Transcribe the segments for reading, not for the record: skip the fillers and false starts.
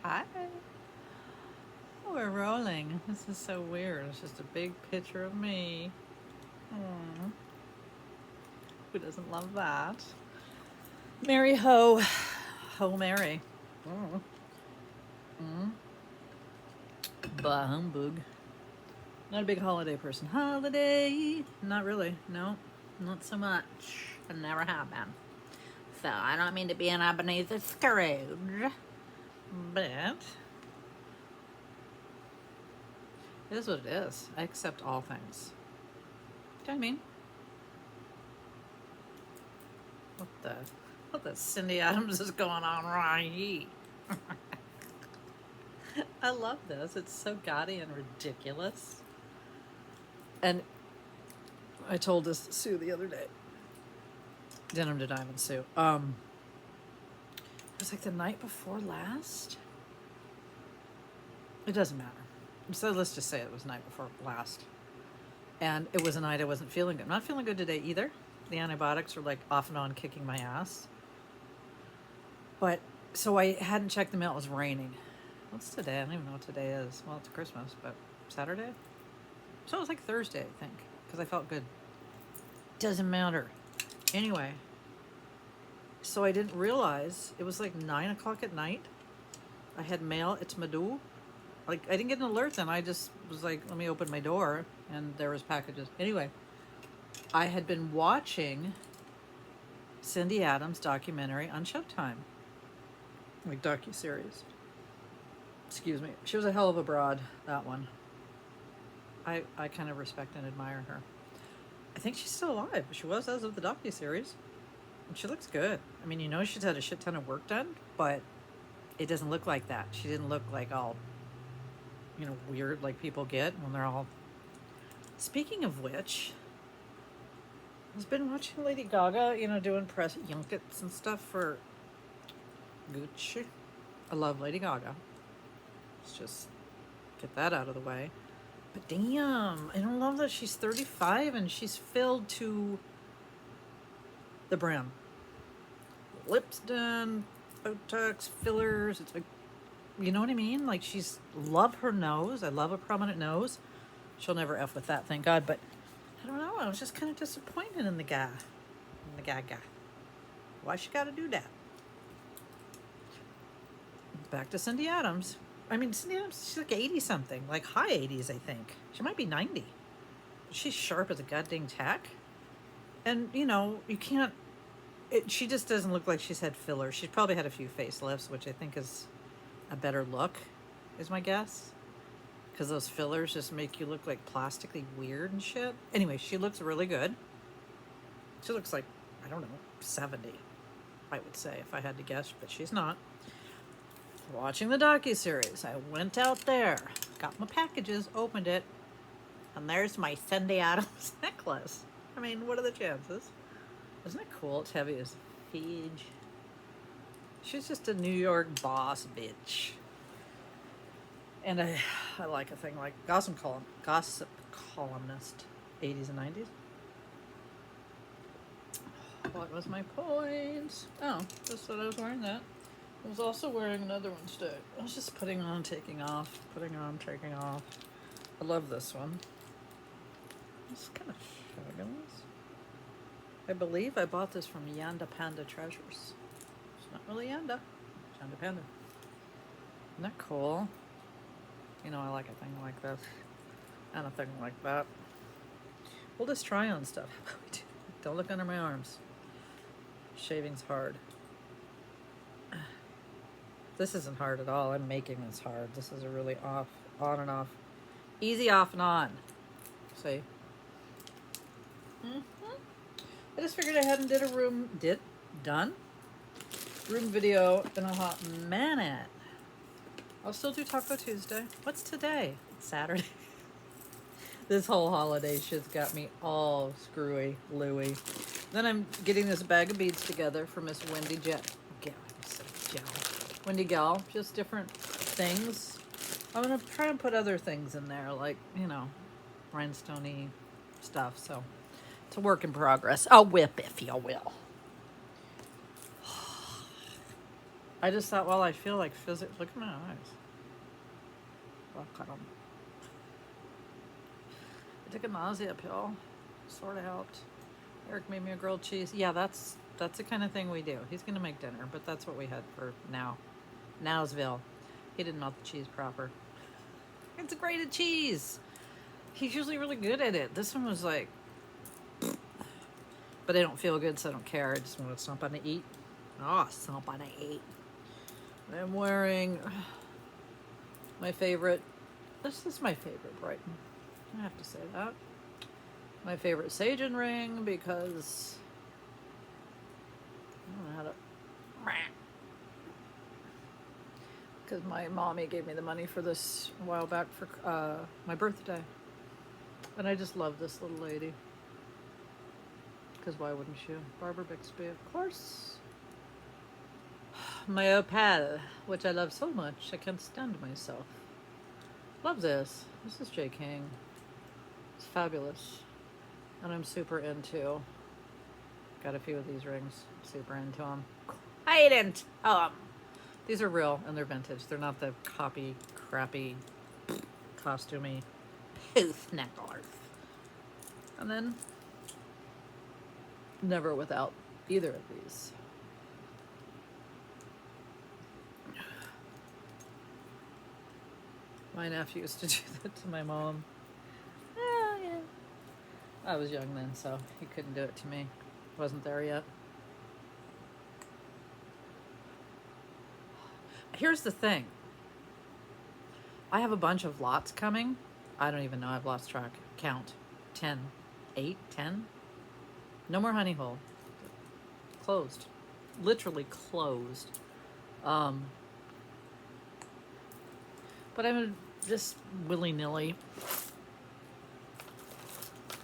Hi. We're rolling. This is so weird. It's just a big picture of me. Aww. Who doesn't love that? Mary ho. Ho Mary. Mm. Mm. Bah humbug. Not a big holiday person. Holiday? Not really. No, not so much. I never have been. So I don't mean to be an Ebenezer Scrooge, but it is what it is. I accept all things. Do you know what I mean? What the Cindy Adams is going on right here? I love this. It's so gaudy and ridiculous. And I told this to Sue the other day. Denim to Diamond Sue. It was like the night before last. It doesn't matter. So let's just say it was the night before last. And it was a night I wasn't feeling good. I'm not feeling good today either. The antibiotics are like off and on kicking my ass. But so I hadn't checked the mail. It was raining. What's today? I don't even know what today is. Well, it's Christmas, but Saturday? So it was like Thursday, I think, because I felt good. Doesn't matter. Anyway, so I didn't realize it was like 9 o'clock at night. I had mail. It's Madhu. Like, I didn't get an alert then. I just was like, let me open my door, and there was packages. Anyway, I had been watching Cindy Adams' documentary on Showtime, like docuseries. Excuse me. She was a hell of a broad, that one. I kind of respect and admire her. I think she's still alive. She was as of the docuseries. And she looks good. I mean, she's had a shit ton of work done, but it doesn't look like that. She didn't look like all, weird like people get when they're all... Speaking of which, I've been watching Lady Gaga, doing press junkets and stuff for Gucci. I love Lady Gaga. Let's just get that out of the way. But damn, I don't love that she's 35 and she's filled to the brim. Lips done, Botox, fillers. It's like, you know what I mean? Like, love her nose. I love a prominent nose. She'll never F with that, thank God. But I don't know. I was just kind of disappointed in the guy. Why she got to do that? Back to Cindy Adams. I mean, Cindy Adams, she's like 80 something, like high 80s, I think. She might be 90. She's sharp as a goddamn tack. And, you can't... she just doesn't look like she's had filler. She's probably had a few facelifts, which I think is a better look, is my guess. Because those fillers just make you look like plastically weird and shit. Anyway, she looks really good. She looks like, I don't know, 70, I would say, if I had to guess, but she's not. Watching the docuseries, I went out there, got my packages, opened it, and there's my Cindy Adams necklace. I mean, what are the chances? Isn't it cool? It's heavy as fudge. She's just a New York boss bitch. And I like a thing like gossip columnist, 80s and 90s. What was my point? Oh, just that I was wearing that. I was also wearing another one today. I was just putting on, taking off, putting on, taking off. I love this one. It's kind of fabulous. I believe I bought this from Yanda Panda Treasures. It's not really Yanda. It's Yanda Panda. Isn't that cool? I like a thing like this. And a thing like that. We'll just try on stuff. How about we do? Don't look under my arms. Shaving's hard. This isn't hard at all. I'm making this hard. This is a really on and off. Easy off and on. See? I just figured I hadn't did a room video in a hot minute. I'll still do Taco Tuesday. What's today? It's Saturday. This whole holiday shit's got me all screwy, Louie. Then I'm getting this bag of beads together for Miss Wendy Wendy Gal. Just different things. I'm going to try and put other things in there, like, rhinestone-y stuff. So it's a work in progress. I'll whip, if you will. I just thought, well, I feel like physics. Look at my eyes. Look at them. I took a nausea pill. Sort of helped. Eric made me a grilled cheese. Yeah, that's the kind of thing we do. He's gonna make dinner, but that's what we had for now. Nowsville. He didn't melt the cheese proper. It's a grated cheese. He's usually really good at it. This one was like, but I don't feel good, so I don't care. I just want something to eat. Oh, something to eat. I'm wearing my favorite. This is my favorite Brighton. I have to say that. My favorite Sajin ring because I don't know how to. Because my mommy gave me the money for this a while back for my birthday. And I just love this little lady. Because why wouldn't you? Barbara Bixby, of course. My opal, which I love so much, I can't stand myself. Love this. This is J. King. It's fabulous. And I'm super into. Got a few of these rings. Super into them. Quite into them. These are real and they're vintage. They're not the copy, crappy, costumey poof necklace. And then, never without either of these. My nephew used to do that to my mom. Yeah. I was young then, so he couldn't do it to me. Wasn't there yet. Here's the thing. I have a bunch of lots coming. I don't even know. I've lost track. Count. 10. 8? 10? No more honey hole. Closed. Literally closed. But I'm just willy-nilly.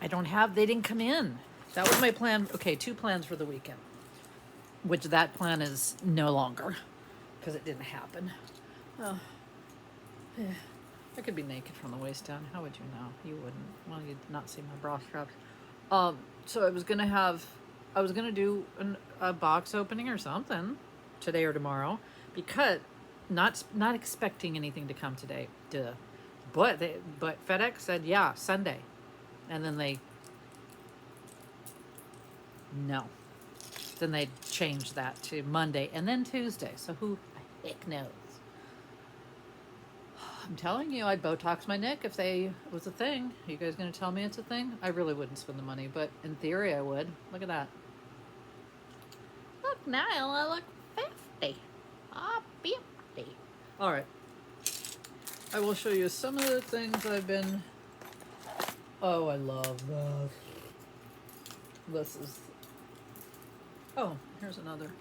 I don't have, they didn't come in. That was my plan. Okay, 2 plans for the weekend. Which that plan is no longer. Because it didn't happen. Oh. Yeah. I could be naked from the waist down. How would you know? You wouldn't. Well, you'd not see my bra straps. So I was gonna do a box opening or something today or tomorrow, because not expecting anything to come today. Duh. But FedEx said yeah, Sunday, and then then they changed that to Monday and then Tuesday. So who the heck knows? I'm telling you, I'd Botox my neck if it was a thing. Are you guys going to tell me it's a thing? I really wouldn't spend the money, but in theory I would. Look at that. Look, now I look 50. Ah, 50. All right. I will show you some of the things I've been... Oh, I love this. This is... Oh, here's another.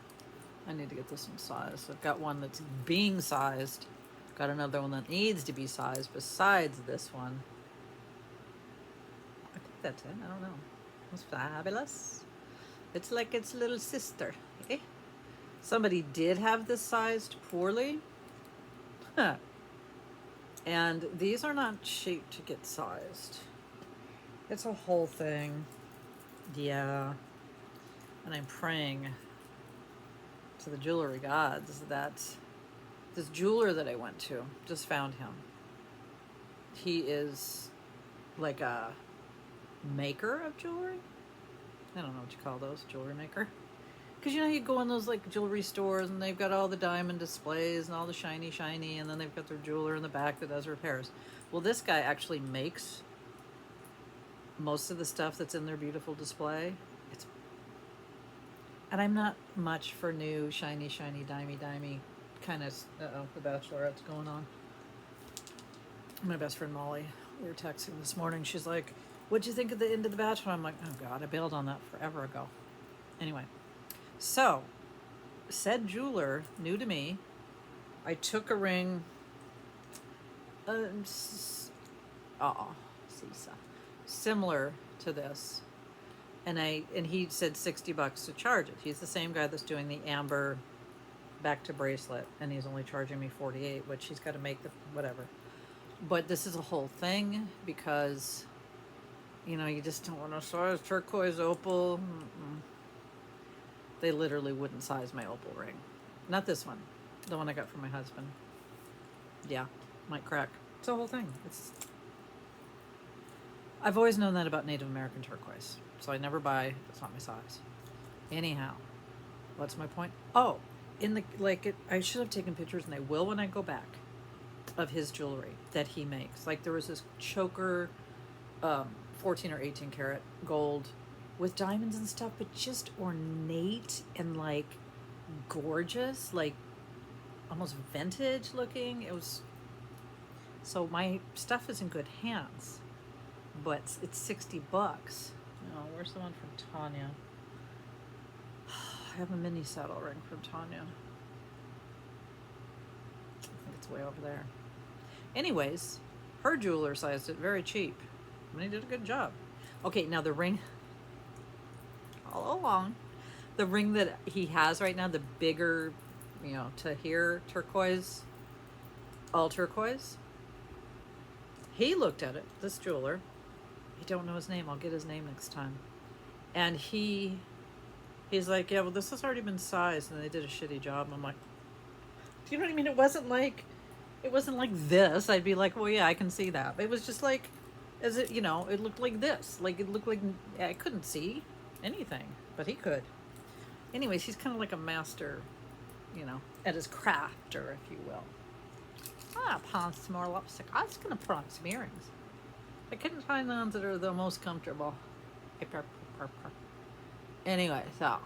I need to get this in size. I've got one that's being sized. Got another one that needs to be sized besides this one. I think that's it. I don't know. It's fabulous. It's like its little sister. Eh? Somebody did have this sized poorly. Huh. And these are not shaped to get sized. It's a whole thing. Yeah. And I'm praying to the jewelry gods that this jeweler that I went to, just found him. He is like a maker of jewelry. I don't know what you call those, jewelry maker. Because you know, you go in those like jewelry stores and they've got all the diamond displays and all the shiny, and then they've got their jeweler in the back that does repairs. Well, this guy actually makes most of the stuff that's in their beautiful display. And I'm not much for new shiny, dimey kind of, the Bachelorette's going on. My best friend Molly, we were texting this morning. She's like, what'd you think of the end of The Bachelor? I'm like, oh God, I bailed on that forever ago. Anyway, so, said jeweler, new to me, I took a ring, similar to this. And he said $60 to charge it. He's the same guy that's doing the amber back to bracelet, and he's only charging me $48, which he's got to make the whatever. But this is a whole thing because, you know, you just don't want to size turquoise opal. They literally wouldn't size my opal ring. Not this one. The one I got from my husband. Yeah, might crack. It's the whole thing. I've always known that about Native American turquoise, so I never buy. It's not my size. Anyhow, what's my point? Oh, I should have taken pictures, and I will when I go back, of his jewelry that he makes. Like there was this choker, 14 or 18 karat gold with diamonds and stuff, but just ornate and like gorgeous, like almost vintage looking. It was, so my stuff is in good hands, but it's $60. No, where's the one from Tanya? I have a mini saddle ring from Tanya. I think it's way over there. Anyways, her jeweler sized it very cheap. And he did a good job. Okay, now the ring, all along, the ring that he has right now, the bigger, to here turquoise, all turquoise. He looked at it, this jeweler. I don't know his name. I'll get his name next time. And he's like, yeah, well, this has already been sized, and they did a shitty job. And I'm like, do you know what I mean? It wasn't like this. I'd be like, well, yeah, I can see that. It was just like, it looked like this. Like it looked like I couldn't see anything, but he could. Anyways, he's kind of like a master, at his craft, or if you will. Put on some more lipstick. I was gonna put on some earrings. I couldn't find the ones that are the most comfortable. Anyway, so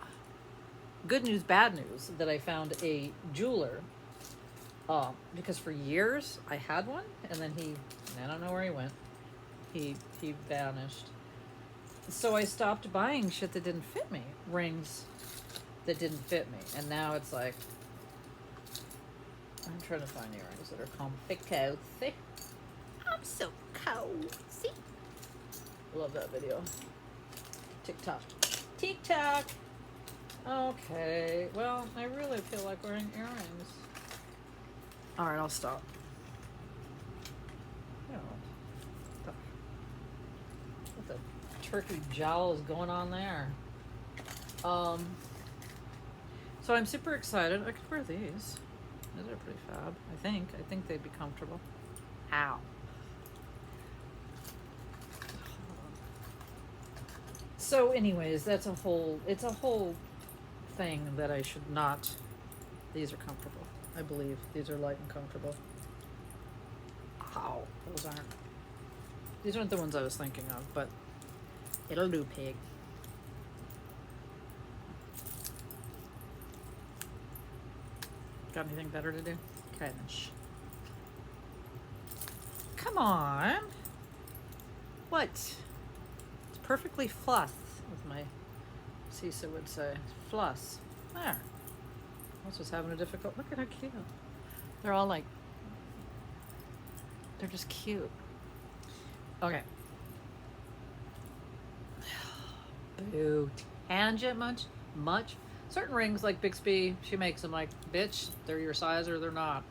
good news, bad news, that I found a jeweler. Because for years I had one, and then I don't know where he went. He vanished. So I stopped buying shit that didn't fit me, rings that didn't fit me, and now it's like I'm trying to find earrings that are cozy. I'm so cozy. Love that video. TikTok. Okay, well, I really feel like wearing earrings. All right, I'll stop. What the turkey jowl is going on there? So I'm super excited. I could wear these. These are pretty fab. I think they'd be comfortable. Ow. So anyways, it's a whole thing that I should not. These are comfortable. I believe these are light and comfortable. Ow, these aren't the ones I was thinking of, but it'll do, pig. Got anything better to do? Okay, then come on. What? It's perfectly fluff, as my Cisa would say. Floss. There. I was just having a difficult. Look at how cute. They're all like. They're just cute. Okay. Boo. Tangent much. Certain rings like Bixby, she makes them like, bitch, they're your size or they're not.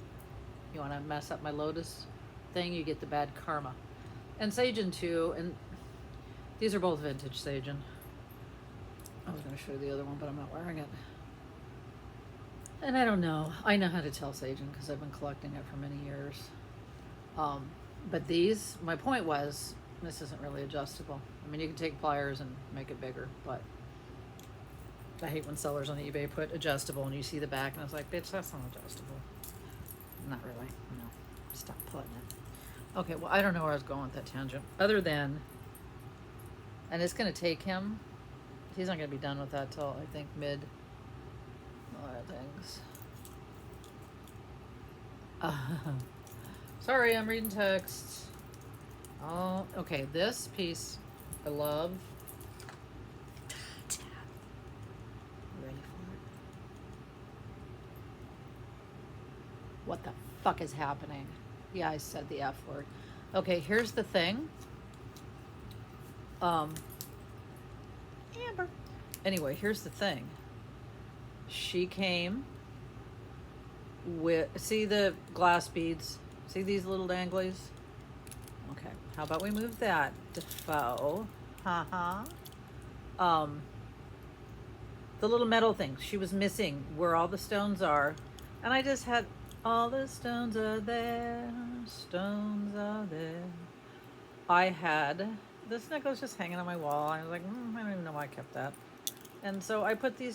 You want to mess up my Lotus thing, you get the bad karma. And Sajin too, and these are both vintage Sajin. I was going to show you the other one, but I'm not wearing it. And I don't know. I know how to tell Sajin because I've been collecting it for many years. But these, my point was, this isn't really adjustable. I mean, you can take pliers and make it bigger, but I hate when sellers on eBay put adjustable and you see the back and I was like, bitch, that's not adjustable. Not really. No. Stop putting it. Okay, well, I don't know where I was going with that tangent. Other than, and it's going to take him, he's not going to be done with that till, I think, mid, things. Sorry, I'm reading text. Oh, okay, this piece I love. Ready for it? What the fuck is happening? Yeah, I said the F word. Okay, here's the thing. Amber. Anyway, here's the thing. She came with, see the glass beads? See these little danglies? Okay, how about we move that to faux? The little metal things. She was missing where all the stones are. And I just had all the stones are there, stones are there. I had this necklace just hanging on my wall. I was like, I don't even know why I kept that. And so I put them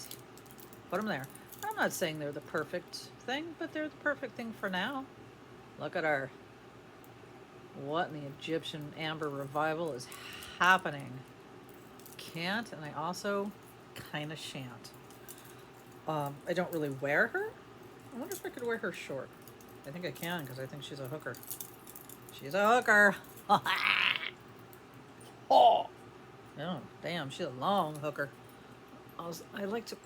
there. I'm not saying they're the perfect thing, but they're the perfect thing for now. Look at our, what in the Egyptian Amber revival is happening. Can't, and I also kind of shan't. I don't really wear her. I wonder if I could wear her short. I think I can because I think she's a hooker. She's a hooker. Oh, oh, damn, she's a long hooker. I like to.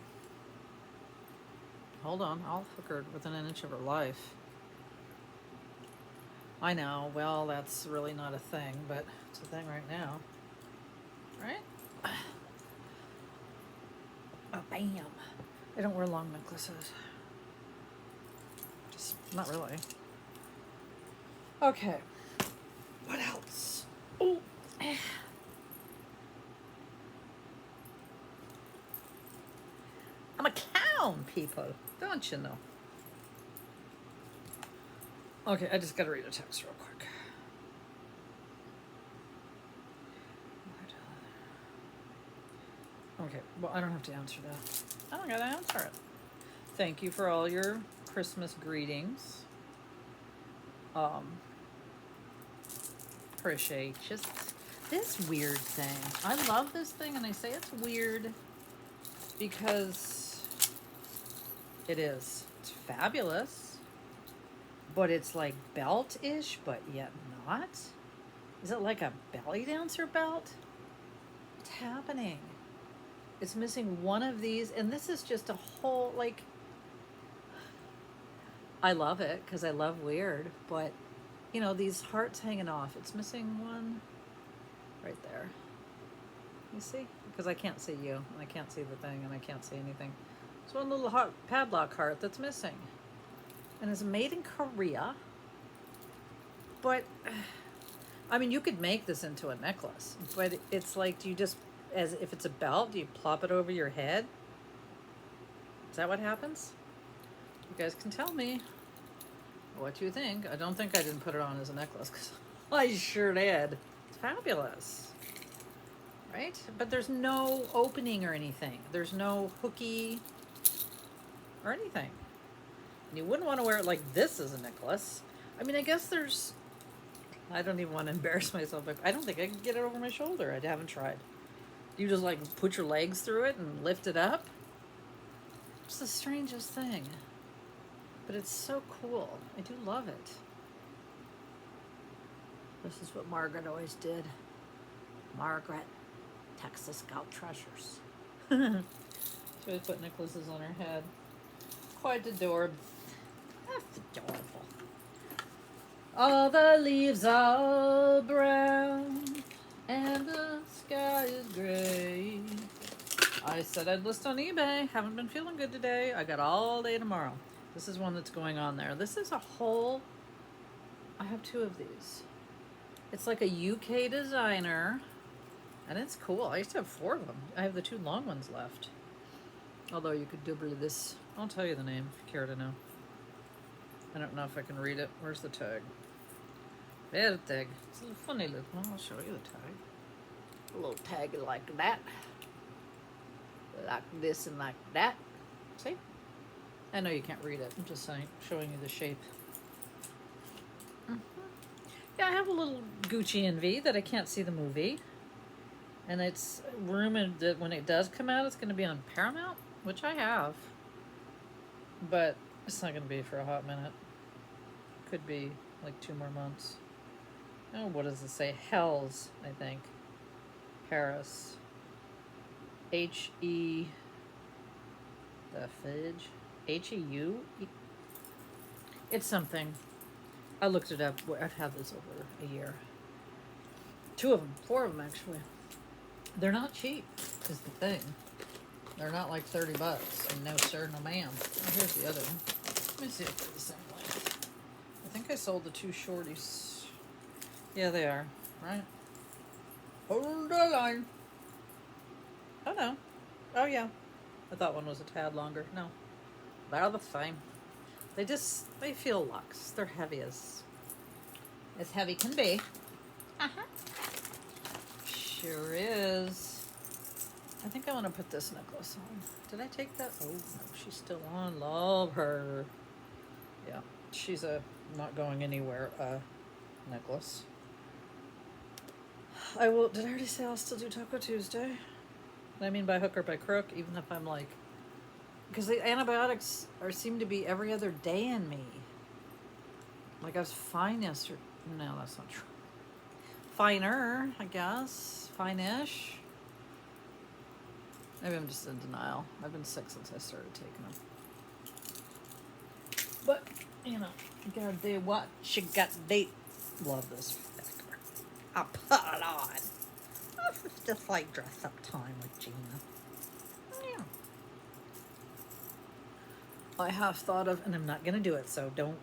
Hold on, I'll hook her within an inch of her life. I know, well, that's really not a thing, but it's a thing right now. Right? Oh, bam. I don't wear long necklaces. Just, not really. Okay. What else? Oh. I'm a clown, people. Don't you know? Okay, I just gotta read a text real quick. Okay, well, I don't have to answer that. I don't gotta answer it. Thank you for all your Christmas greetings. Appreciate just this weird thing. I love this thing, and I say it's weird because it is. It's fabulous, but it's like belt-ish, but yet not. Is it like a belly dancer belt? What's happening? It's missing one of these, and this is just a whole, like, I love it because I love weird, but you know, these hearts hanging off. It's missing one right there. You see? Because I can't see you, and I can't see the thing, and I can't see anything. It's one little heart, padlock heart that's missing. And it's made in Korea. But, I mean, you could make this into a necklace, but it's like, do you just, as if it's a belt, do you plop it over your head? Is that what happens? You guys can tell me what you think. I don't think I didn't put it on as a necklace, because I sure did. It's fabulous. Right? But there's no opening or anything. There's no hooky or anything. And you wouldn't want to wear it like this as a necklace. I mean, I guess there's, I don't even want to embarrass myself, but I don't think I could get it over my shoulder. I haven't tried. You just like put your legs through it and lift it up. It's the strangest thing. But it's so cool. I do love it. This is what Margaret always did. Margaret, Texas Scout Treasures. She always put necklaces on her head. Quite adorable. That's adorable. All the leaves are brown and the sky is gray. I said I'd list on eBay. Haven't been feeling good today. I got all day tomorrow. This is one that's going on there. This is a whole, I have two of these. It's like a UK designer, and it's cool. I used to have 4 of them. I have the 2 long ones left. Although you could double this. I'll tell you the name if you care to know. I don't know if I can read it. Where's the tag? There's the tag. It's a little funny little one. I'll show you the tag. A little tag like that. Like this and like that. See? I know you can't read it. I'm just saying, showing you the shape. Yeah, I have a little Gucci envy that I can't see the movie. And it's rumored that when it does come out, it's going to be on Paramount, which I have. But it's not going to be for a hot minute. Could be like 2 more months. Oh, what does it say? Hells, I think. Paris. H-E... The fudge? H-E-U? It's something. I looked it up. I've had this over a year. 2 of them. 4 of them, actually. They're not cheap, is the thing. They're not like $30. And no sir, no ma'am. Oh, here's the other one. Let me see if they're the same length. I think I sold the 2 shorties. Yeah, they are. Right? Hold the line. Oh, no. Oh, yeah. I thought one was a tad longer. No. They're the same. They feel luxe. They're heavy as heavy can be. Uh-huh. Sure is. I think I want to put this necklace on. Did I take that? Oh, no, she's still on. Love her. Yeah, she's a not going anywhere necklace. I will. Did I already say I'll still do Taco Tuesday? I mean by hook or by crook, even if I'm like, because the antibiotics seem to be every other day in me. Like I was fine yesterday. No, that's not true. Finer, I guess. Fine-ish. Maybe I'm just in denial. I've been sick since I started taking them. But, you know, you gotta do what you got to do. Love this factor. I'll put it on. It's just like dress up time with Gina. Yeah. I have thought of, and I'm not gonna do it, so don't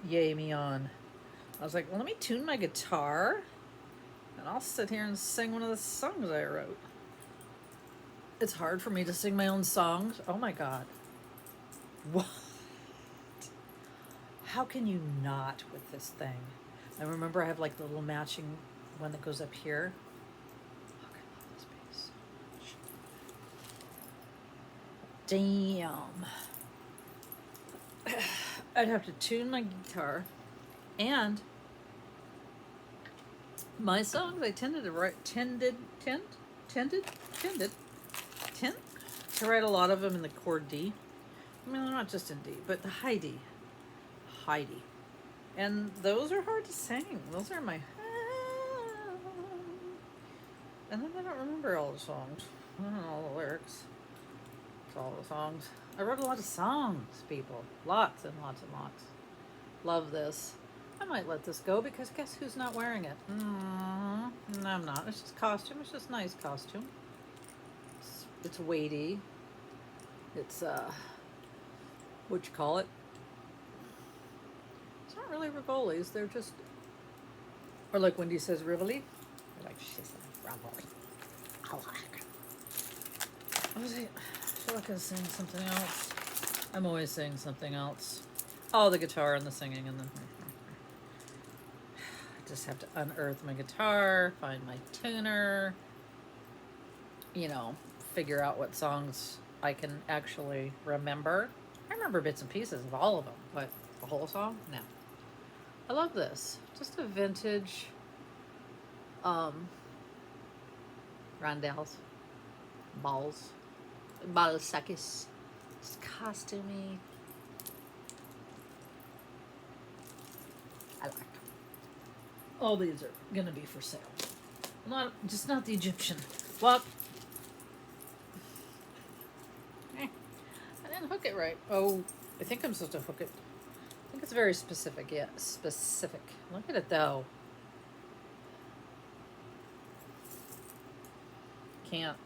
yay me on. I was like, well, let me tune my guitar, and I'll sit here and sing one of the songs I wrote. It's hard for me to sing my own songs. Oh my God. What? How can you not with this thing? I remember I have like the little matching one that goes up here. Oh, I love this bass. Damn. I'd have to tune my guitar, and my songs I tended to write a lot of them in the chord D. I mean, not just in D, but the high D. And those are hard to sing. Those are my... And then I don't remember all the songs. I don't know all the lyrics. It's all the songs. I wrote a lot of songs, people. Lots and lots and lots. Love this. I might let this go because guess who's not wearing it? No, I'm not. It's just costume. It's just nice costume. It's weighty. It's, what you call it? It's not really Rivolis. They're just, or like Wendy says, Rivoli. I like she says Rivoli. I like it. What was it? I feel like I was saying something else. I'm always saying something else. Oh, the guitar and the singing and the... I just have to unearth my guitar, find my tuner, you know, figure out what songs I can actually remember. I remember bits and pieces of all of them, but the whole song? No. I love this. Just a vintage rondelles, balls, balsakis. It's costumey. I like them. All these are gonna be for sale. Not the Egyptian. Well, I didn't hook it right. Oh, I think I'm supposed to hook it. I think it's very specific. Yeah, specific. Look at it though. Can't.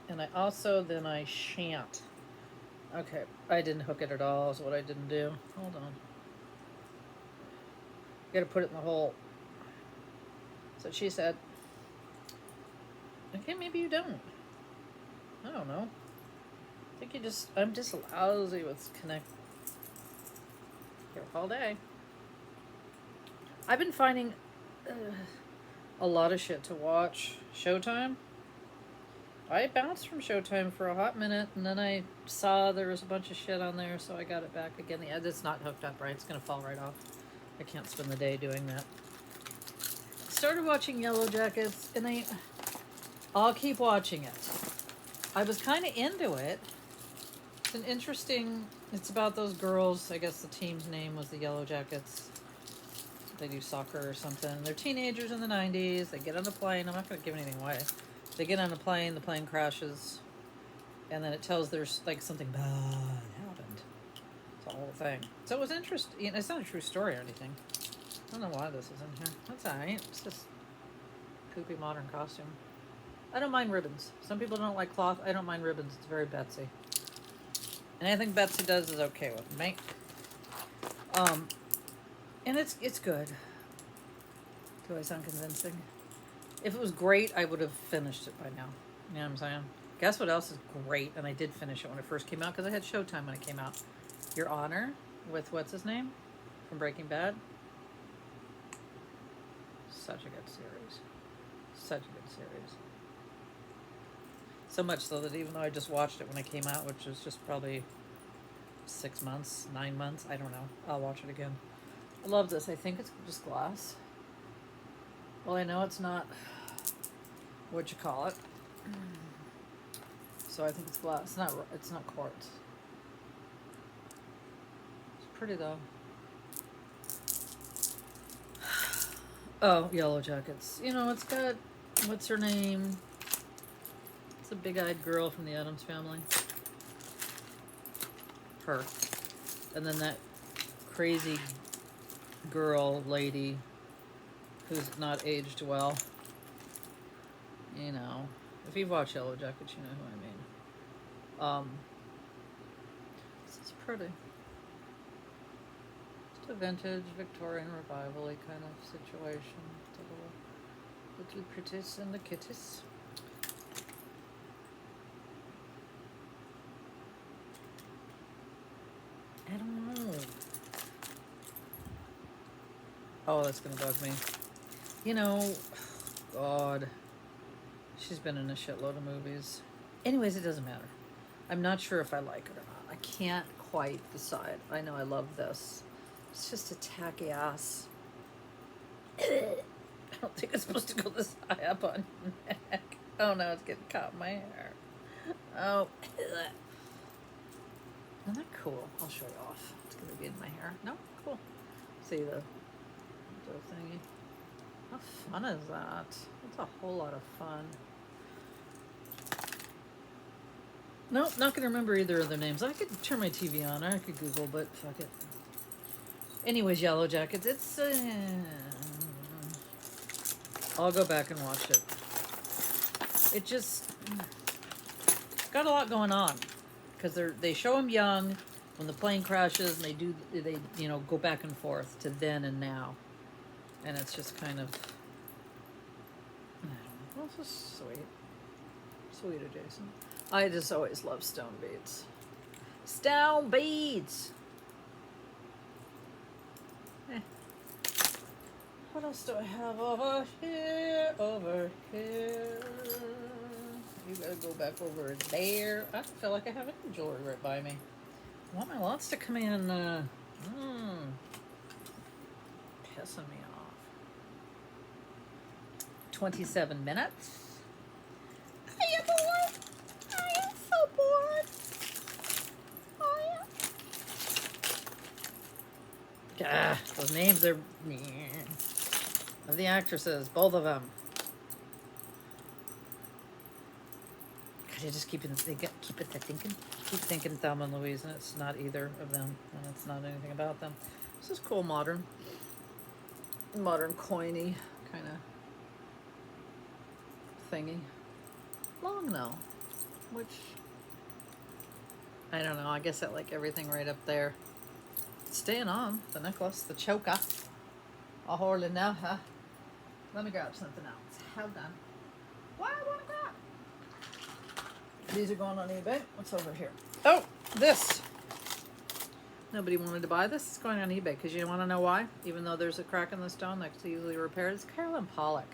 And I shan't. Okay, I didn't hook it at all is what I didn't do. Hold on. You gotta put it in the hole. So she said, okay, maybe you don't. I don't know. I think I'm just lousy with connect. Here all day. I've been finding a lot of shit to watch. Showtime. I bounced from Showtime for a hot minute, and then I saw there was a bunch of shit on there, so I got it back again. It's not hooked up right. It's going to fall right off. I can't spend the day doing that. Started watching Yellow Jackets, and I'll keep watching it. I was kind of into it. It's about those girls. I guess the team's name was the Yellow Jackets. They do soccer or something. They're teenagers in the 90s. They get on a plane. I'm not going to give anything away. They get on a plane, the plane crashes, and then it tells there's like something bad happened. It's a whole thing. So it was interesting. It's not a true story or anything. I don't know why this is in here. That's alright. It's just poopy modern costume. I don't mind ribbons. Some people don't like cloth. I don't mind ribbons. It's very Betsy. And anything Betsy does is okay with me. And it's good. Do I sound convincing? If it was great, I would have finished it by now. You know what I'm saying? Guess what else is great? And I did finish it when it first came out because I had Showtime when it came out. Your Honor. with what's his name from Breaking Bad. Such a good series. Such a good series. So much so that even though I just watched it when it came out, which was just probably 6 months, 9 months, I don't know. I'll watch it again. I love this. I think it's just glass. Well, I know it's not what you call it. So I think it's glass. It's not quartz. It's pretty though. Oh, Yellow Jackets. You know, it's got, what's her name? It's a big-eyed girl from the Addams Family. Her. And then that crazy girl lady who's not aged well. You know, if you've watched Yellow Jackets, you know who I mean. This is pretty. Just a vintage Victorian revival-y kind of situation. Little pretties and the kitties. I don't know. Oh, that's gonna bug me. You know, God. She's been in a shitload of movies. Anyways, it doesn't matter. I'm not sure if I like it or not. I can't quite decide. I know I love this. It's just a tacky ass. I don't think it's supposed to go this high up on your neck. Oh no, it's getting caught in my hair. Oh. Isn't that cool? I'll show you off. It's going to be in my hair. No? Cool. See the thingy. How fun is that? That's a whole lot of fun. Nope, not going to remember either of their names. I could turn my TV on. I could Google, but fuck it. Anyways, Yellow Jackets. It's... I'll go back and watch it. It just... got a lot going on. Because they show him young when the plane crashes, and they you know, go back and forth to then and now, and it's just kind of, I don't know, this is sweet adjacent. I just always love stone beads. Stone beads. What else do I have over here? Over here. You gotta go back over there. I don't feel like I have any jewelry right by me. I want my lots to come in. Pissing me off. 27 minutes. I am bored. I am so bored. I am. Those names are of the actresses, both of them. You just keep thinking Thelma and Louise, and it's not either of them, and it's not anything about them. This is cool, modern coiny kind of thingy. Long though, which I don't know. I guess I like everything right up there. Staying on the necklace, the choker. I'll hold it now, huh? Let me grab something else. Hold on. What I want to grab? These are going on eBay. What's over here? Oh, this. Nobody wanted to buy this. It's going on eBay because you want to know why? Even though there's a crack in the stone that's easily repaired. It's Carolyn Pollock.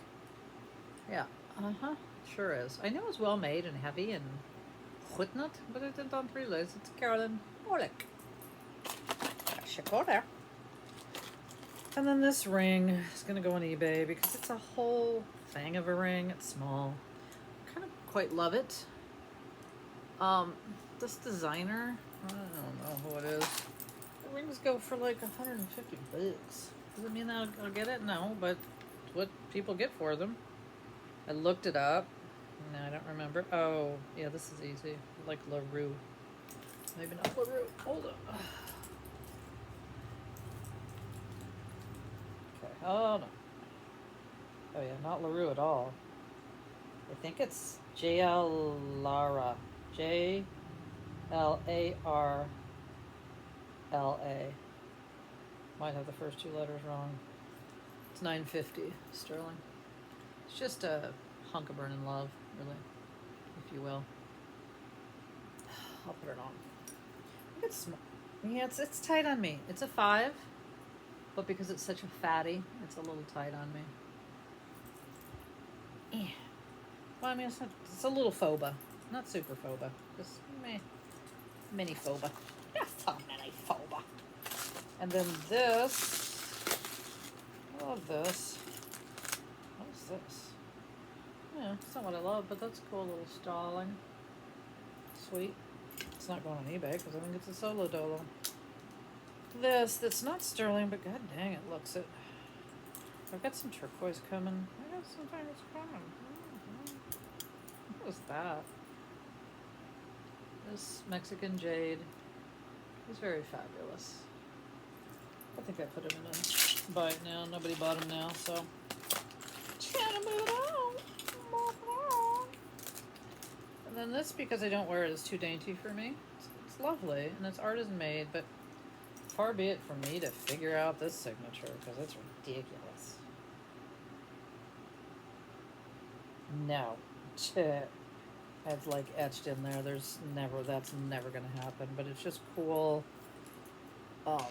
Yeah. Uh-huh. Sure is. I knew it was well made and heavy and whatnot, but I did not realize it's Carolyn Pollock. I should go there. And then this ring is going to go on eBay because it's a whole thing of a ring. It's small. I kind of quite love it. This designer, I don't know who it is. The rings go for like 150 bucks. Does it mean that I'll get it? No, but it's what people get for them. I looked it up. No, I don't remember. Oh, yeah, this is easy. Like LaRue. Maybe not LaRue. Hold on. Okay, hold on. Oh yeah, not LaRue at all. I think it's J.L. Lara. J-L-A-R-L-A. Might have the first two letters wrong. It's $9.50 sterling. It's just a hunk of burning love, really, if you will. I'll put it on. I think it's small. Yeah, it's tight on me. It's a 5, but because it's such a fatty, it's a little tight on me. Yeah. Well, I mean, it's a little phoba, not super phoba, just mini phoba. Just a mini phoba. And then this, I love this. What is this? Yeah, it's not what I love, but that's a cool little stalling. Sweet. It's not going on eBay because I think it's a solo dolo. That's not sterling, but god dang, it looks it. I've got some turquoise coming. I got some things coming. What was that? This Mexican jade is very fabulous. I think I put him in a buy it now. Nobody bought him now, so. And then this, because I don't wear it, is too dainty for me. It's lovely, and it's artisan made, but far be it from me to figure out this signature, because it's ridiculous. No. It's like etched in there. That's never going to happen, but it's just cool. Oh,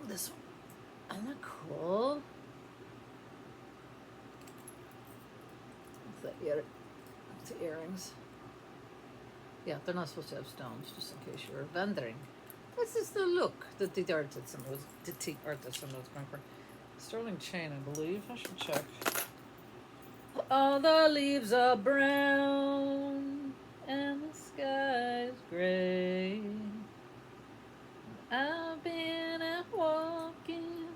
this one. Isn't that cool? What's that ear? It's the earrings. Yeah, they're not supposed to have stones, just in case you're wondering. This is the look that the artisan was going for. Sterling chain, I believe. I should check. All the leaves are brown and the sky's gray. I've been out walking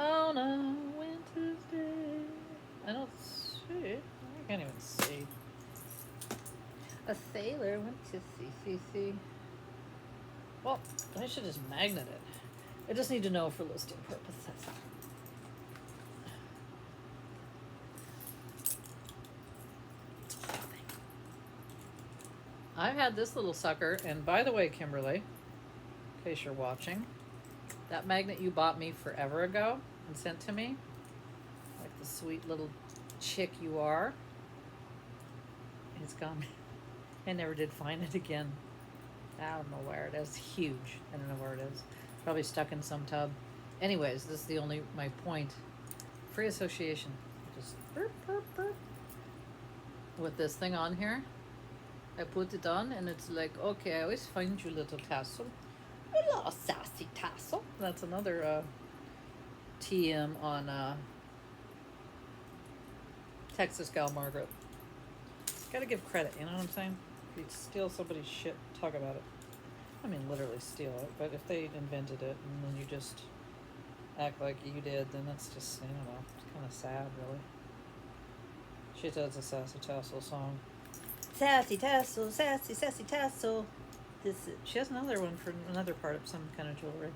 on a winter's day. I don't see it. I can't even see. A sailor went to sea. Well, I should just magnet it. I just need to know for listing purposes. I've had this little sucker, and by the way, Kimberly, in case you're watching, that magnet you bought me forever ago and sent to me, like the sweet little chick you are, it's gone. I never did find it again. I don't know where it is. Huge. I don't know where it is. Probably stuck in some tub. Anyways, this is my point. Free association. Just burp, burp, burp. With this thing on here, I put it on and it's like, okay, I always find you little tassel. A little sassy tassel. That's another TM on Texas Gal Margaret. Gotta give credit, you know what I'm saying? If you steal somebody's shit, talk about it. I mean, literally steal it, but if they invented it and then you just act like you did, then that's just, I don't know, it's kind of sad, really. She does a Sassy Tassel song. Sassy Tassel, sassy, sassy tassel. She has another one for another part of some kind of jewelry,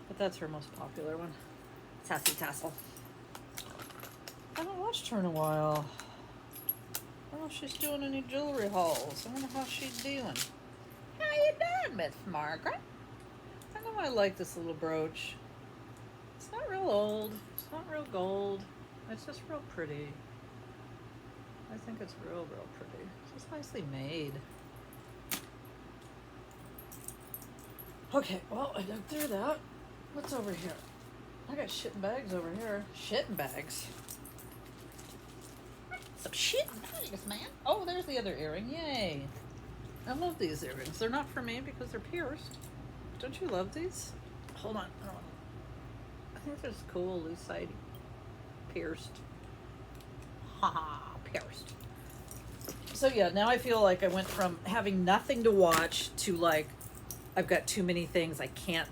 but that's her most popular one. Sassy Tassel. I haven't watched her in a while. I don't know if she's doing any jewelry hauls. I wonder how she's doing. How you doing, Miss Margaret? I know I like this little brooch. It's not real old. It's not real gold. It's just real pretty. I think it's real pretty. It's just nicely made. Okay, well, I dug through that. What's over here? I got shit in bags over here. Shit in bags. Some shit in bags, man. Oh, there's the other earring. Yay. I love these earrings. They're not for me because they're pierced. Don't you love these? Hold on. I think they're just cool, loose side pierced. Haha, pierced. So yeah, now I feel like I went from having nothing to watch to like I've got too many things I can't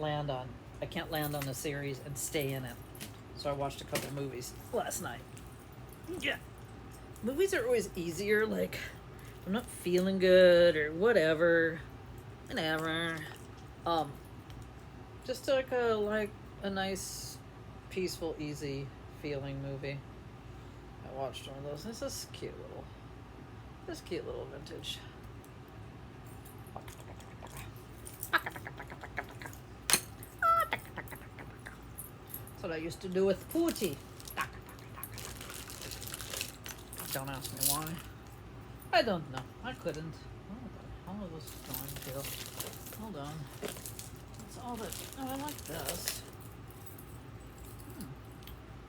land on. I can't land on a series and stay in it. So I watched a couple movies last night. Yeah. Movies are always easier, like if I'm not feeling good or whatever. Just like a nice, peaceful, easy feeling movie. I watched one of those. This is cute little vintage. That's what I used to do with Pootie. Don't ask me why. I don't know. I couldn't. What the hell was going to? Hold on. That's all that. Oh, I like this.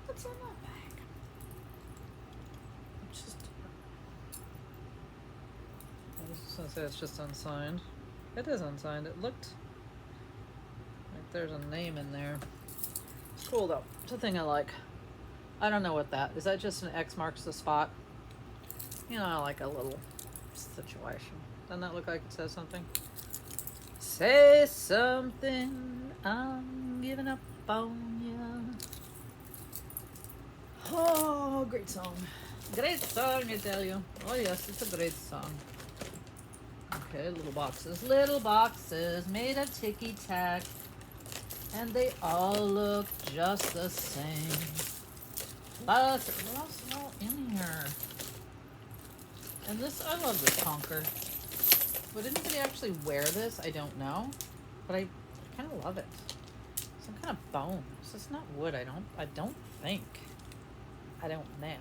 What's in that bag? It's just. I was just gonna say it's just unsigned. It is unsigned. It looked like there's a name in there. It's cool though. It's a thing I like. I don't know what that is. That just an X marks the spot? You know, I like a little situation. Doesn't that look like it says something? Say something. I'm giving up on you. Oh, great song. Great song, I tell you. Oh, yes, it's a great song. Okay, little boxes. Little boxes made of ticky tack. And they all look just the same. But what else is all in here? And this, I love this honker. Would anybody actually wear this? I don't know. But I kind of love it. Some kind of bone. This is not wood, I don't think. I don't know.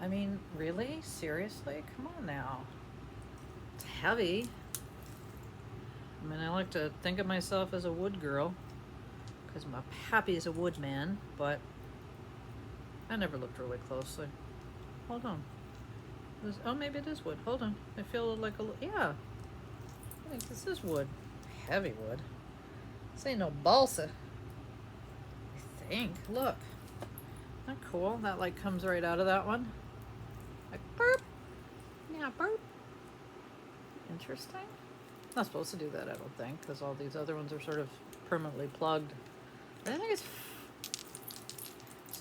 I mean, really? Seriously? Come on now. It's heavy. I mean, I like to think of myself as a wood girl because my pappy is a wood man, but I never looked really closely. Hold on. Oh, maybe it is wood. Hold on. I feel like yeah. I think this is wood. Heavy wood. This ain't no balsa. I think. Look. Isn't that cool? That like comes right out of that one. Like burp. Yeah, burp. Interesting. Not supposed to do that, I don't think, because all these other ones are sort of permanently plugged. But I think it's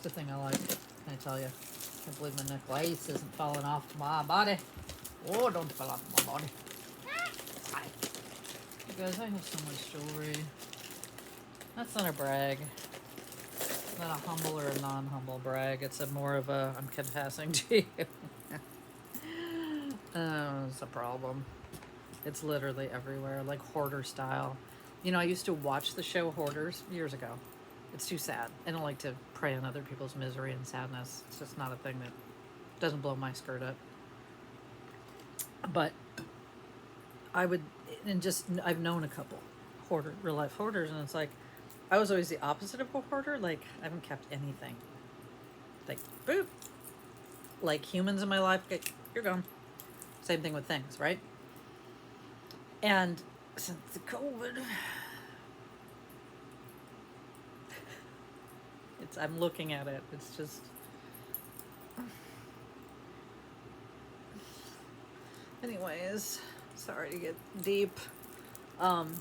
the thing I like. Can I tell you? I can't believe my necklace isn't falling off my body. Oh, don't fall off my body. Hi. You guys, I have so much jewelry. That's not a brag. Not a humble or a non-humble brag. It's a more of a I'm confessing to you. It's a problem. It's literally everywhere, like hoarder style. You know, I used to watch the show Hoarders years ago. It's too sad. I don't like to prey on other people's misery and sadness. It's just not a thing that doesn't blow my skirt up. But I would, and just, I've known a couple real life hoarders, and it's like, I was always the opposite of a hoarder. Like, I haven't kept anything. Like, boop. Like, humans in my life, you're gone. Same thing with things, right? And since the COVID, I'm looking at it. It's just, anyways, sorry to get deep. And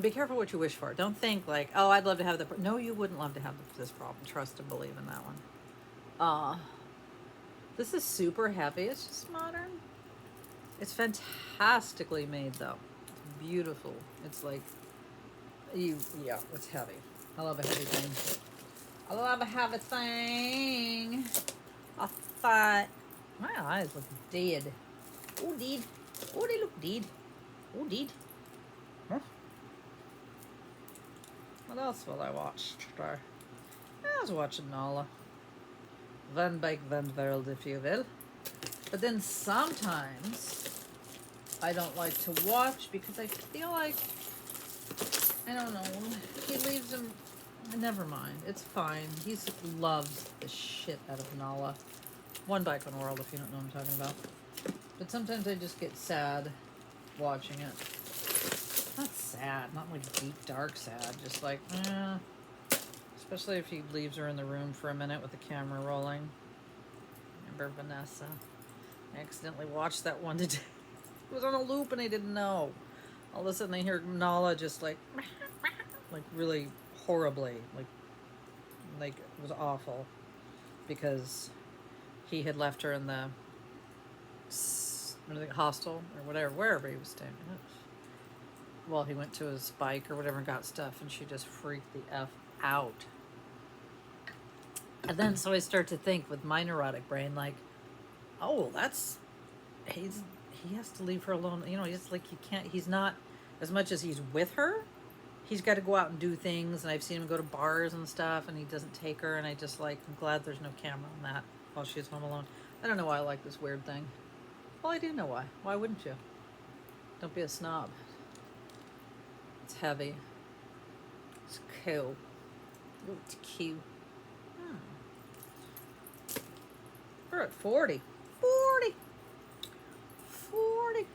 be careful what you wish for. Don't think like, oh, I'd love to have no, you wouldn't love to have this problem. Trust and believe in that one. This is super heavy. It's just modern. It's fantastically made, though. It's beautiful. It's like, yeah, it's heavy. I love a heavy thing. I love a heavy thing. I thought, my eyes look dead. Oh, dead. Oh, they look dead. Oh, dead. Huh? What else will I watch today? I was watching Nala. Van Bike Van World, if you will. But then sometimes I don't like to watch because I feel like, I don't know, he leaves him, never mind, it's fine. He loves the shit out of Nala. One Bike on World, if you don't know what I'm talking about. But sometimes I just get sad watching it. Not sad, not like deep, dark sad, just like, especially if he leaves her in the room for a minute with the camera rolling. Remember Vanessa? I accidentally watched that one today. It was on a loop and I didn't know. All of a sudden I hear Nala just like really horribly, like it was awful because he had left her in the hostel or whatever, wherever he was staying. Well, he went to his bike or whatever and got stuff, and she just freaked the F out. And then so I start to think with my neurotic brain, like, oh, he has to leave her alone. You know, it's like he's not, as much as he's with her, he's got to go out and do things. And I've seen him go to bars and stuff, and he doesn't take her. And I'm glad there's no camera on that while she's home alone. I don't know why I like this weird thing. Well, I do know why. Why wouldn't you? Don't be a snob. It's heavy. It's cool. Ooh, it's cute. Hmm. We're at 40. 40. 40.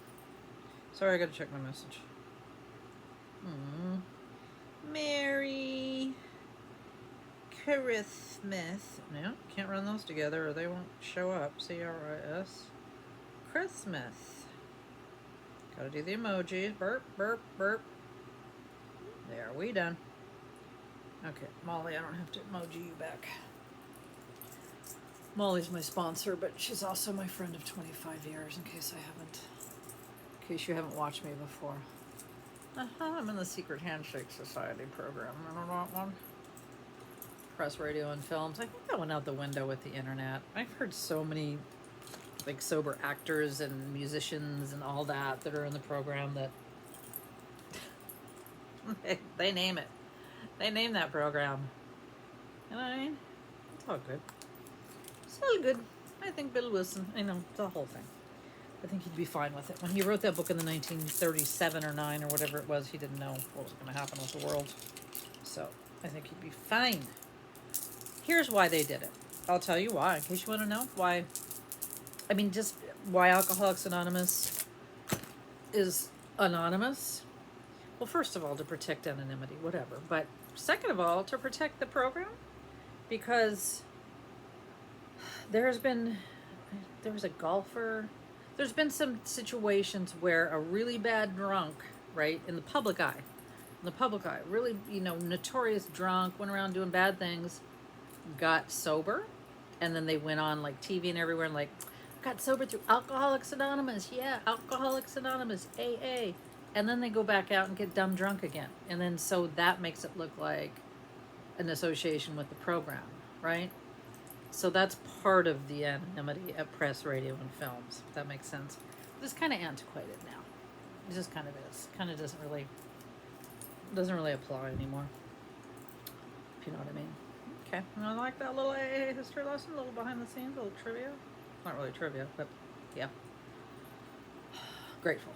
Sorry, I gotta check my message. Merry Christmas. No, can't run those together or they won't show up. C-R-I-S. Christmas. Gotta do the emojis. Burp, burp, burp. There, we done. Okay, Molly, I don't have to emoji you back. Molly's my sponsor, but she's also my friend of 25 years, in case you haven't watched me before. I'm in the Secret Handshake Society program. Remember that one? Press, radio, and films. I think that went out the window with the internet. I've heard so many like sober actors and musicians and all that are in the program that they name it. They name that program. You know what I mean? It's all good. It's all good. I think Bill Wilson, I know, the whole thing. I think he'd be fine with it. When he wrote that book in the 1937 or 9 or whatever it was, he didn't know what was going to happen with the world. So I think he'd be fine. Here's why they did it. I'll tell you why, in case you want to know why. I mean, just why Alcoholics Anonymous is anonymous. Well, first of all, to protect anonymity, whatever. But second of all, to protect the program. Because there was a golfer. There's been some situations where a really bad drunk, right, in the public eye, really, notorious drunk, went around doing bad things, got sober, and then they went on like TV and everywhere and like, got sober through Alcoholics Anonymous. Yeah, Alcoholics Anonymous, AA. And then they go back out and get dumb drunk again. And then so that makes it look like an association with the program, right? So that's part of the anonymity at press, radio, and films, if that makes sense. But it's kind of antiquated now. It just kind of is. Kind of doesn't really apply anymore. If you know what I mean. Okay. And I like that little AA history lesson, a little behind the scenes, a little trivia. Not really trivia, but yeah. Grateful.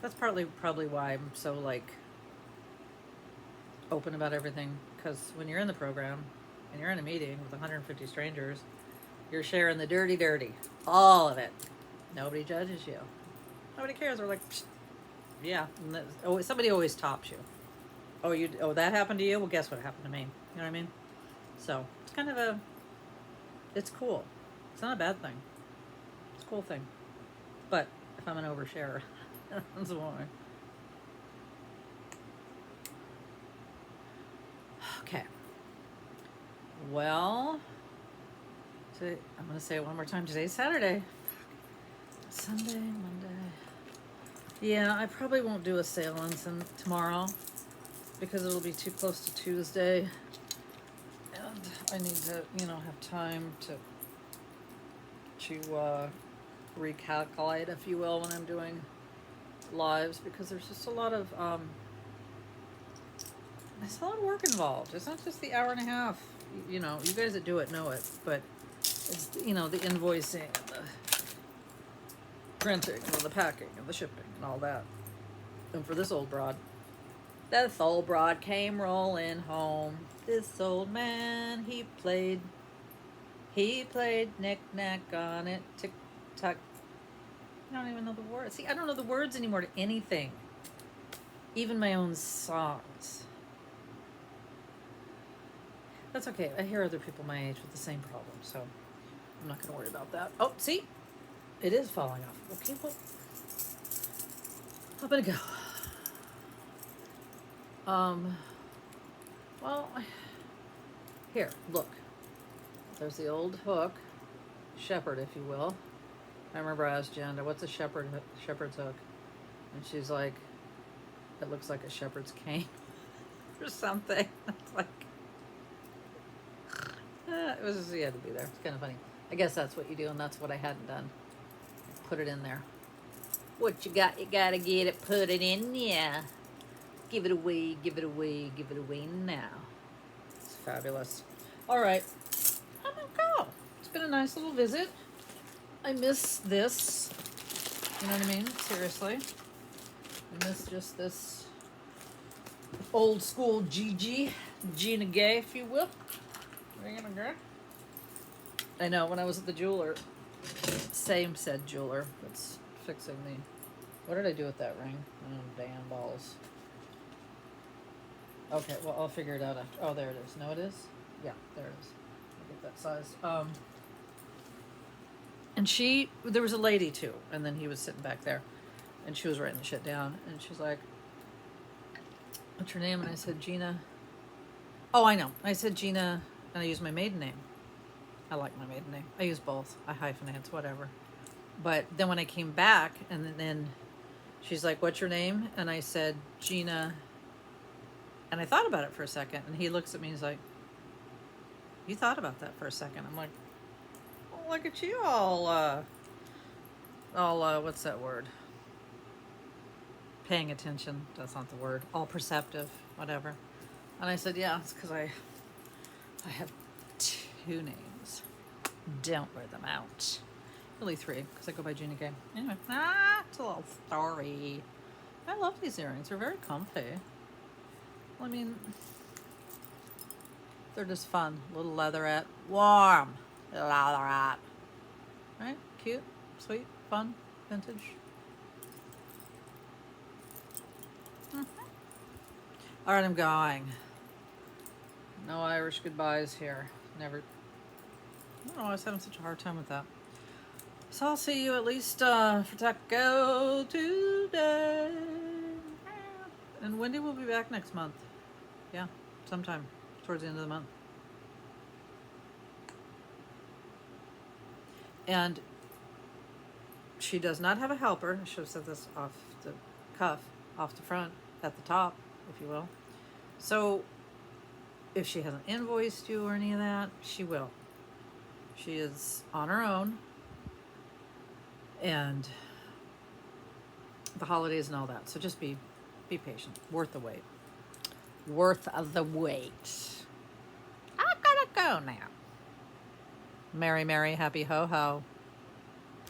That's probably why I'm so like open about everything, because when you're in the program and you're in a meeting with 150 strangers, you're sharing the dirty, all of it. Nobody judges you. Nobody cares. They're like, psh, yeah. Somebody always tops you. Oh, that happened to you? Well, guess what happened to me? You know what I mean? So it's kind of it's cool. It's not a bad thing. It's a cool thing. But if I'm an oversharer, that's why. Okay. Well, I'm going to say it one more time. Today's Saturday. Sunday, Monday. Yeah, I probably won't do a sale on tomorrow because it'll be too close to Tuesday. And I need to, have time to recalculate, if you will, when I'm doing lives, because there's just a lot of there's a lot of work involved. It's not just the hour and a half. You guys that do it know it, but it's the invoicing and the printing and the packing and the shipping and all that. And for this old broad came rolling home. This old man, he played knick-knack on it, tick-tock. I don't even know the words. See, I don't know the words anymore to anything. Even my own songs. That's okay. I hear other people my age with the same problem, so I'm not going to worry about that. Oh, see? It is falling off. Okay, well, I'm going to go. Well, here, look. There's the old hook, shepherd, if you will. I remember I asked Janda, what's a shepherd's hook? And she's like, it looks like a shepherd's cane or something. It's like, it was just, you had to be there. It's kind of funny. I guess that's what you do, and that's what I hadn't done. Put it in there. What you got? You gotta get it, put it in there. Give it away, give it away, give it away now. It's fabulous. All right. been a nice little visit. I miss this. You know what I mean? Seriously. I miss just this old school Gina Gay, if you will. I know, when I was at the jeweler, same said jeweler that's fixing the... What did I do with that ring? Oh, damn balls. Okay, well, I'll figure it out after. Oh, there it is. No, it is? Yeah, there it is. I'll get that size. And there was a lady too, and then he was sitting back there, and she was writing the shit down, and she's like, what's your name? And I said, Gina. Oh, I know. I said Gina, and I used my maiden name. I like my maiden name. I use both. I hyphenate, whatever. But then when I came back, and then she's like, what's your name? And I said, Gina. And I thought about it for a second, and he looks at me and he's like, you thought about that for a second. I'm like, well, look at you all, what's that word? Paying attention. That's not the word. All perceptive, whatever. And I said, yeah, it's because I have 2 names. Don't wear them out. Really 3, because I go by Gina Gay. Anyway, it's a little story. I love these earrings. They're very comfy. Well, I mean, they're just fun. Little leatherette. Warm leatherette. Right? Cute, sweet, fun, vintage. All right, I'm going. No Irish goodbyes here. Never. I don't know why I was having such a hard time with that. So I'll see you at least for Taco Tuesday. And Wendy will be back next month. Yeah, sometime towards the end of the month. And she does not have a helper. I should have said this off the cuff, off the front, at the top, if you will. So if she hasn't invoiced you or any of that, she will. She is on her own. And the holidays and all that. So just be patient. Worth the wait. Worth the wait. I gotta go now. Merry, merry, happy ho ho.